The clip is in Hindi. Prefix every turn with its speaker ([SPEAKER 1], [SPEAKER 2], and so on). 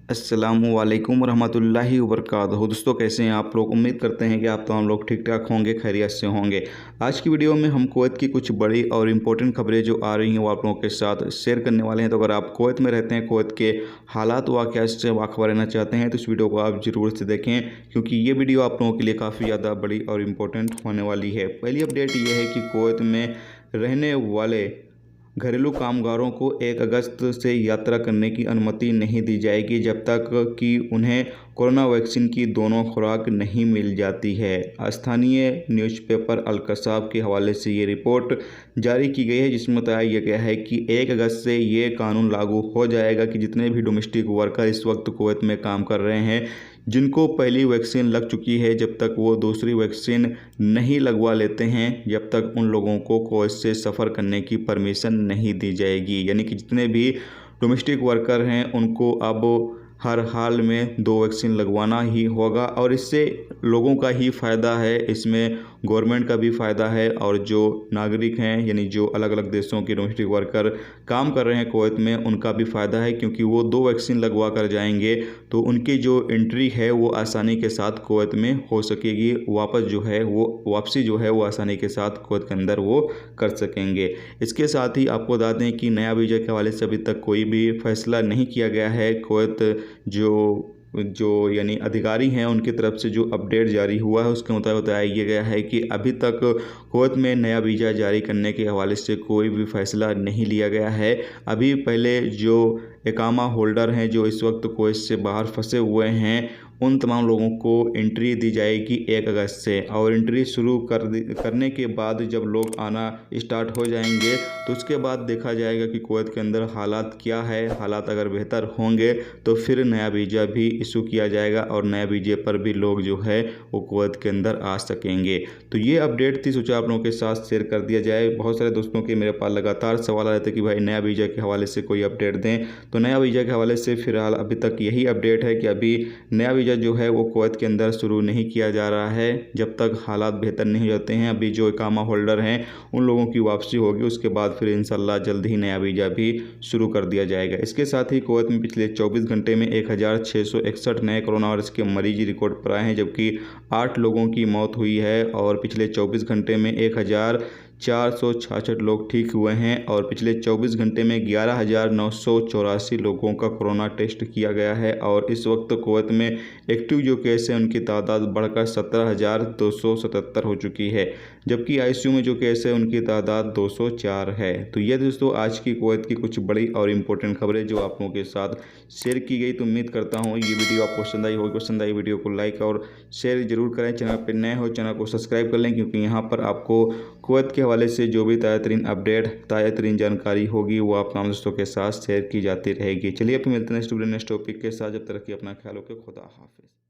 [SPEAKER 1] अस्सलामुअलैकुम रहमतुल्लाहि वबरकातुहू। दोस्तों कैसे हैं आप लोग। उम्मीद करते हैं कि आप तमाम लोग ठीक ठाक होंगे, खैरियत से होंगे। आज की वीडियो में हम कुवैत की कुछ बड़ी और इम्पोर्टेंट खबरें जो आ रही हैं वो आप लोगों के साथ शेयर करने वाले हैं। तो अगर आप कुवैत में रहते हैं, कुवैत के हालात वाक़या से बाखबर रहना चाहते हैं तो इस वीडियो को आप ज़रूर से देखें, क्योंकि ये वीडियो आप लोगों के लिए काफ़ी ज़्यादा बड़ी और इम्पोर्टेंट होने वाली है। पहली अपडेट ये है कि कुवैत में रहने वाले घरेलू कामगारों को 1 अगस्त से यात्रा करने की अनुमति नहीं दी जाएगी जब तक कि उन्हें कोरोना वैक्सीन की दोनों खुराक नहीं मिल जाती है। स्थानीय न्यूज़पेपर अल कसाब के हवाले से ये रिपोर्ट जारी की गई है, जिसमें बताया गया है कि 1 अगस्त से ये कानून लागू हो जाएगा कि जितने भी डोमेस्टिक वर्कर इस वक्त कुवैत में काम कर रहे हैं, जिनको पहली वैक्सीन लग चुकी है, जब तक वो दूसरी वैक्सीन नहीं लगवा लेते हैं जब तक उन लोगों को कुवैत से सफ़र करने की परमिशन नहीं दी जाएगी। यानी कि जितने भी डोमेस्टिक वर्कर हैं उनको अब हर हाल में 2 वैक्सीन लगवाना ही होगा और इससे लोगों का ही फ़ायदा है, इसमें गवर्नमेंट का भी फ़ायदा है और जो नागरिक हैं यानी जो अलग अलग देशों के डोमेस्टिक वर्कर काम कर रहे हैं कुवैत में उनका भी फ़ायदा है, क्योंकि वो 2 वैक्सीन लगवा कर जाएंगे तो उनकी जो एंट्री है वो आसानी के साथ कुवैत में हो सकेगी। वापसी जो है वो आसानी के साथ कुवैत के अंदर वो कर सकेंगे। इसके साथ ही आपको बता दें कि नया वीज़ा के हवाले से अभी तक कोई भी फैसला नहीं किया गया है। कुवैत जो यानी अधिकारी हैं उनकी तरफ से जो अपडेट जारी हुआ है उसके मुताबिक बताया गया है कि अभी तक कुवैत में नया वीज़ा जारी करने के हवाले से कोई भी फैसला नहीं लिया गया है। अभी पहले जो इकामा होल्डर हैं जो इस वक्त कुवैत से बाहर फंसे हुए हैं उन तमाम लोगों को एंट्री दी जाएगी 1 अगस्त से, और एंट्री शुरू करने के बाद जब लोग आना स्टार्ट हो जाएंगे तो उसके बाद देखा जाएगा कि कुवैत के अंदर हालात क्या है। हालात अगर बेहतर होंगे तो फिर नया वीज़ा भी इशू किया जाएगा और नए वीज़े पर भी लोग जो है वो कुवैत के अंदर आ सकेंगे। तो ये अपडेट थी, सोचा आप लोगों के साथ शेयर कर दिया जाए। बहुत सारे दोस्तों के मेरे पास लगातार सवाल आ रहे थे कि भाई नया वीज़ा के हवाले से कोई अपडेट दें। तो नया वीज़ा के हवाले से फ़िलहाल अभी तक यही अपडेट है कि अभी नया वीज़ा जो है वो कुवैत के अंदर शुरू नहीं किया जा रहा है जब तक हालात बेहतर नहीं हो जाते हैं। अभी जो इकामा होल्डर हैं उन लोगों की वापसी होगी, उसके बाद फिर इंशाल्लाह जल्द ही नया वीज़ा भी शुरू कर दिया जाएगा। इसके साथ ही कुवैत में पिछले 24 घंटे में 1661 नए कोरोना वायरस के मरीज रिकॉर्ड पर आए हैं, जबकि 8 लोगों की मौत हुई है और पिछले 24 घंटे में 1466 लोग ठीक हुए हैं और पिछले 24 घंटे में 11,984 लोगों का कोरोना टेस्ट किया गया है। और इस वक्त कुवैत में एक्टिव जो केस है उनकी तादाद बढ़कर 17,277 हो चुकी है, जबकि आईसीयू में जो केस है उनकी तादाद 204 है। तो ये दोस्तों आज की कुवैत की कुछ बड़ी और इम्पोर्टेंट खबरें जो आप लोगों के साथ शेयर की गई। तो उम्मीद करता हूँ ये वीडियो आपको पसंद आई होगी। पसंद आई वीडियो को लाइक और शेयर जरूर करें। चैनल पर नए हो चैनल को सब्सक्राइब कर लें, क्योंकि यहाँ पर आपको कुवैत के हवाले से जो भी ताज़ा तरीन अपडेट, ताज़ा तरीन जानकारी होगी वो आप तमाम दोस्तों के साथ शेयर की जाती रहेगी। चलिए अब मिलते हैं नेक्स्ट टॉपिक के साथ। जब तक कि अपना ख्याल रखें। खुदा हाफिज़।